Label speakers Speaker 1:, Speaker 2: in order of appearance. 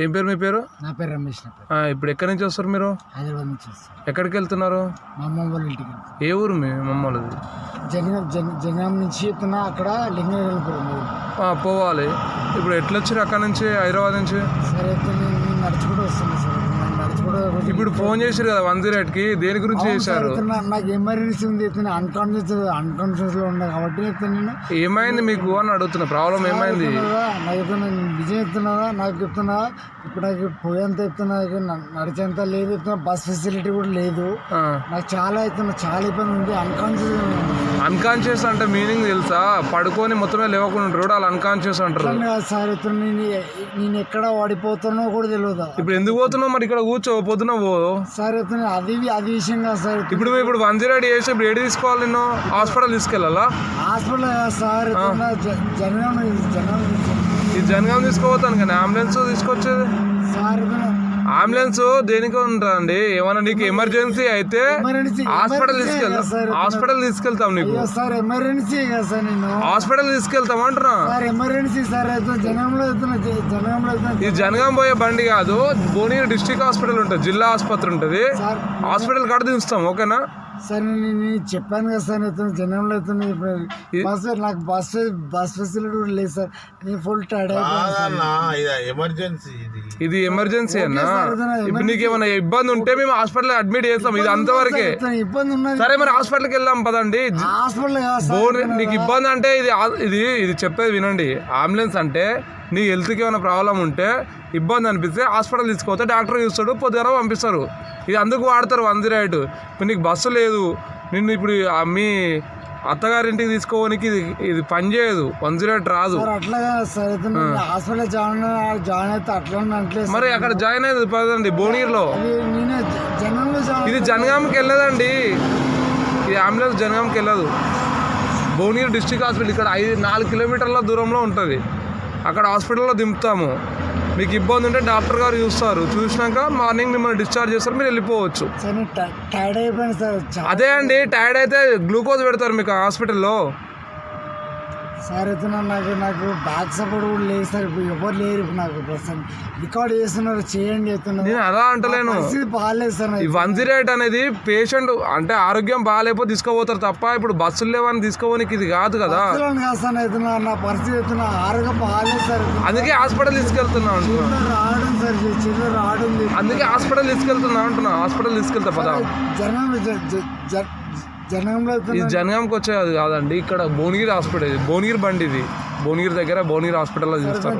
Speaker 1: ఏం పేరు మీ పేరు?
Speaker 2: నా పేరు రమేష్.
Speaker 1: ఇప్పుడు ఎక్కడి నుంచి వస్తారు మీరు?
Speaker 2: హైదరాబాద్ నుంచి వస్తారు.
Speaker 1: ఎక్కడికి వెళ్తున్నారు?
Speaker 2: మా అమ్మ వాళ్ళ ఇంటికి.
Speaker 1: ఏ ఊరు మీ మమ్మల్ది?
Speaker 2: జనగాం నుంచి చెప్తున్నా, అక్కడ లింగపురం
Speaker 1: పోవాలి. ఇప్పుడు ఎట్లా వచ్చారు అక్కడ నుంచి, హైదరాబాద్ నుంచి?
Speaker 2: సరే నేను నడుచుకుంటూ వస్తాను సార్.
Speaker 1: ఇప్పుడు ఫోన్ చేశారు కదా 108కి, దేని గురించి చేశారు?
Speaker 2: నాకు ఎమర్జెన్సీ ఉంది, అన్కాన్షియస్ లో ఉన్నా కాబట్టి నేను
Speaker 1: ఏమైంది మీకు అని అడుగుతున్నా. ప్రాబ్లం ఏమైంది?
Speaker 2: నాకు నిజం చెప్తున్నావా? నాకు చెప్తున్నావా? ఇప్పుడు నాకు పోయేంత ఎత్తున్నా, నడిచేంత లేదు, బస్ ఫెసిలిటీ కూడా లేదు. నాకు చాలా ఇబ్బంది ఉంది.
Speaker 1: అన్కాన్షియస్ అంటే మీనింగ్ తెలుసా? పడుకొని మొత్తమే లేవకుండా ఉంటారు, వాళ్ళు అన్కాన్షియస్ అంటారు.
Speaker 2: సార్ నేను ఎక్కడ వాడిపోతానో కూడా తెలియదు.
Speaker 1: ఇప్పుడు ఎందుకు పోతున్నావు మరి? ఇక్కడ కూర్చో, పొద్దున పో
Speaker 2: సార్. అది విషయం కాదు సార్.
Speaker 1: ఇప్పుడు 108 చేసి ఇప్పుడు ఏడు తీసుకోవాలి? నేను హాస్పిటల్ తీసుకెళ్ళాలా?
Speaker 2: హాస్పిటల్ సార్,
Speaker 1: ఈ జనగాం తీసుకోపోతాను కానీ అంబులెన్స్ తీసుకొచ్చేది.
Speaker 2: సార్
Speaker 1: అంబులెన్స్ దేనికి ఉంటుందండి? ఏమన్నా నీకు ఎమర్జెన్సీ అయితే హాస్పిటల్ తీసుకెళ్తాం. నీకు హాస్పిటల్ తీసుకెళ్తాం అంటున్నా. ఇది జనగాం పోయే బండి కాదు, భువనగిరి డిస్ట్రిక్ట్ హాస్పిటల్ ఉంటుంది, జిల్లా ఆసుపత్రి ఉంటుంది. హాస్పిటల్ కాడ దించుతాం, ఓకేనా?
Speaker 2: సార్ నేను చెప్పాను కదా సార్, జనంలో నాకు బస్ ఫెసిలిటీ కూడా లేదు సార్. నేను ఫుల్ టైర్డ్
Speaker 1: ఇది ఎమర్జెన్సీ అన్నా. ఇప్పుడు నీకు ఏమైనా ఇబ్బంది ఉంటే మేము హాస్పిటల్ అడ్మిట్ చేస్తాం. ఇది అంతవరకే.
Speaker 2: ఇబ్బంది ఉన్నది.
Speaker 1: సరే మరి హాస్పిటల్కి వెళ్దాం పదండి. నీకు ఇబ్బంది అంటే ఇది చెప్పేది వినండి. అంబులెన్స్ అంటే నీ హెల్త్కి ఏమైనా ప్రాబ్లం ఉంటే, ఇబ్బంది అనిపిస్తే హాస్పిటల్ తీసుకుపోతే డాక్టర్ చూస్తాడు, పొద్దున పంపిస్తారు. ఇది అందుకు వాడతారు 108. ఇప్పుడు నీకు బస్సు లేదు, నిన్ను ఇప్పుడు మీ అత్తగారింటికి తీసుకోవడానికి ఇది పని చేయదు, 108 రాదు. మరి అక్కడ జాయిన్ అయ్యేది పదండి భువనగిరిలో. ఇది జనగాంకి వెళ్ళదండి, ఈ అంబులెన్స్ జనగాంకి వెళ్ళదు. భువనగిరి డిస్ట్రిక్ట్ హాస్పిటల్ ఇక్కడ 4 కిలోమీటర్ల దూరంలో ఉంటుంది. అక్కడ హాస్పిటల్లో దింపుతాము. మీకు ఇబ్బంది ఉంటే డాక్టర్ గారు చూస్తారు, చూసినాక మార్నింగ్ మిమ్మల్ని డిశ్చార్జ్ చేస్తారు, మీరు వెళ్ళిపోవచ్చు. అదే అండి, టైర్డ్ అయితే గ్లూకోజ్ పెడతారు మీకు హాస్పిటల్లో.
Speaker 2: సార్ అయితే నాకు బ్యాక్ సపోర్ట్ కూడా లేదు సార్. ఇప్పుడు ఎవరు లేరు. ఇప్పుడు నాకు రికార్డ్ చేస్తున్నారు, చేయండి చెప్తున్నారు.
Speaker 1: నేను అలా అంటలేను,
Speaker 2: బాగాలేదు సార్.
Speaker 1: ఈ 108 అనేది పేషెంట్ అంటే ఆరోగ్యం బాగాలేకపోతే తీసుకోపోతారు తప్ప, ఇప్పుడు బస్సులు లేవని తీసుకోవడానికి ఇది కాదు కదా.
Speaker 2: నా పరిస్థితి అవుతున్నా, ఆరోగ్యం బాగాలేదు సార్.
Speaker 1: అందుకే హాస్పిటల్ తీసుకెళ్తున్నాను.
Speaker 2: రావడం సార్, చిల్లర రావడం. అందుకే
Speaker 1: హాస్పిటల్ తీసుకెళ్తున్నా అంటున్నా. హాస్పిటల్ తీసుకెళ్తా పదా. ఇది జనగాంకి వచ్చేది కాదండి, ఇక్కడ భువనగిరి హాస్పిటల్. భువనగిరి బండి ఇది, భువనగిరి దగ్గర భువనగిరి హాస్పిటల్లో చూస్తారు.